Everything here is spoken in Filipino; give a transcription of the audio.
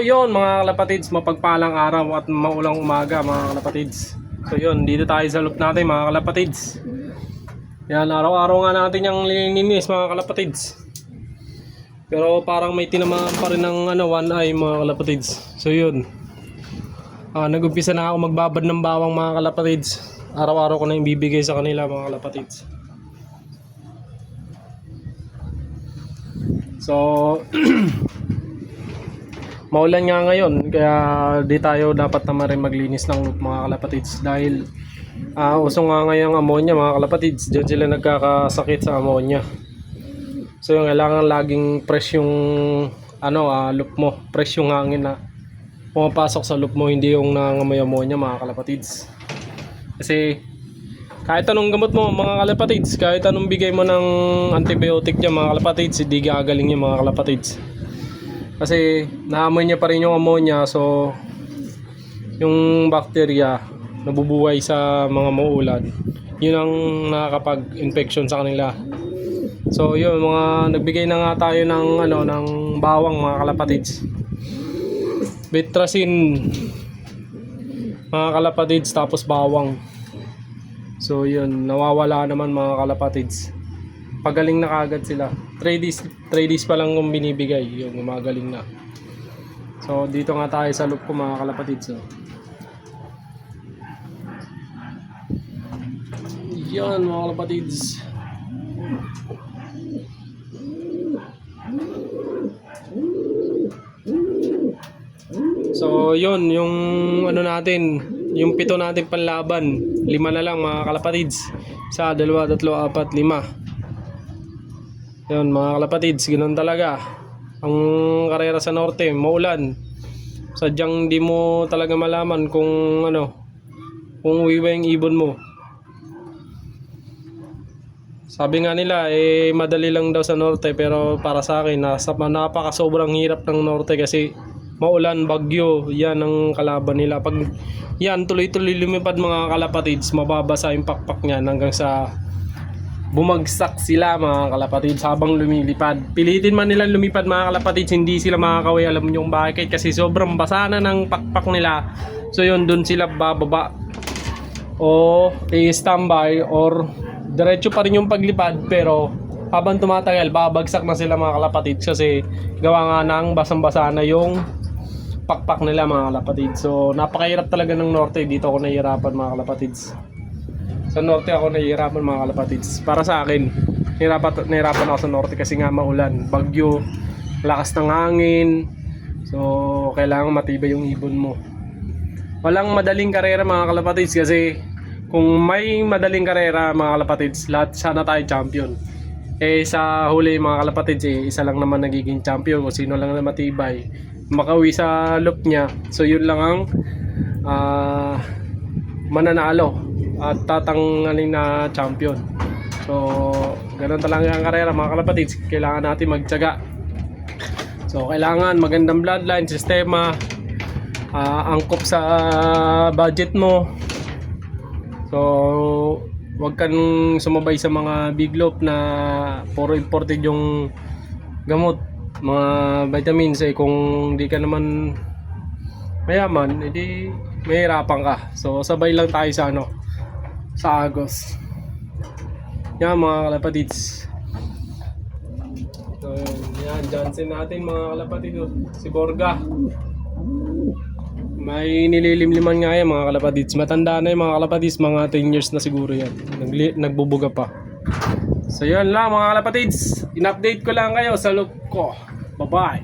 yun mga kalapatids, mapagpalang araw at maulang umaga mga kalapatids. So yun, dito tayo sa loop natin mga kalapatids. Yan, araw-araw nga natin yung lininis mga kalapatids. Pero parang may tinamaan pa rin ng one eye mga kalapatids. So yun, nag-umpisa na ako magbabad ng bawang mga kalapatids. Araw-araw ko na yung bibigay sa kanila mga kalapatids. So maulan nga ngayon, kaya di tayo dapat naman rin maglinis ng loop mga kalapatids. Dahil uso nga ngayong ammonia mga kalapatids. Diyan sila nagkakasakit sa ammonia. So yung kailangan laging fresh yung loop mo. Fresh yung hangin na pumapasok sa loop mo, hindi yung nangangamoy ammonia mga kalapatids. Kasi kahit anong gamot mo mga kalapatids, kahit anong bigay mo ng antibiotic dyan mga kalapatids, hindi gagaling yung mga kalapatids. Kasi naamoy niya pa rin yung ammonia, so yung bacteria nabubuhay sa mga mauulan. Yun ang nakakapag-infection sa kanila. So yun, mga nagbigay na nga tayo ng ng bawang mga kalapatids. Betracin mga kalapatids, tapos bawang. So yun, nawawala naman mga kalapatids. Pagaling na kagad sila. 3 days pa lang kung binibigay, yun, gumagaling na. So dito nga tayo sa loop ko mga kalapatids. Yan mga kalapatids. So yun, yung natin, yung 7 natin panlaban, 5 na lang mga kalapatids. 1, 2, 3, 4, 5. Yun mga kalapatids, ganoon talaga ang karera sa norte, maulan. Sadyang di mo talaga malaman kung kung uwi ba yung ibon mo. Sabi nga nila madali lang daw sa norte, pero para sa akin napaka sobrang hirap ng norte kasi maulan, bagyo, yan ang kalaban nila. Pag yan tuloy-tuloy lumipad mga kalapatids, mababasa yung pakpak niyan hanggang sa bumagsak sila mga kalapatids habang lumilipad. Pilitin man nilang lumipad mga kalapatids, hindi sila makakaway. Alam niyo kung bakit? Kasi sobrang basa na ng pakpak nila. So yun, dun sila bababa o i-standby or diretso pa rin yung paglipad, pero habang tumatagal babagsak na sila mga kalapatids kasi gawa nga ng basang-basa na yung pakpak nila mga kalapatids. So napakahirap talaga ng norte. Dito ako nahihirapan mga kalapatids. Sa norte ako nahihirapan mga kalapatids. Para sa akin, nahirapan ako sa norte kasi nga maulan, bagyo, lakas ng hangin. So kailangan matibay yung ibon mo. Walang madaling karera mga kalapatids, kasi kung may madaling karera mga kalapatids, lahat sana tayo champion. Sa huli mga kalapatids, isa lang naman nagiging champion kung sino lang na matibay, makauwi sa loop niya. So yun lang ang mananalo at tatanggalin na champion. So ganun talaga ang karera mga kalapatids. Kailangan natin magtiyaga. So kailangan magandang bloodline, sistema, angkop sa budget mo. So wag kang sumabay sa mga big loop na puro imported yung gamot, mga vitamins. Kung di ka naman mayaman, edi mahirapan ka. So sabay lang tayo sa Agos. Yan mga kalapatids. So yan, Johnson natin mga kalapatids. Si Borga, may nililimliman nga yan mga kalapatids. Matanda na yung mga kalapatids, mga 10 years na siguro yan. Nagbubuga pa. So yan lang mga kalapatids, in-update ko lang kayo sa loop ko. Bye bye.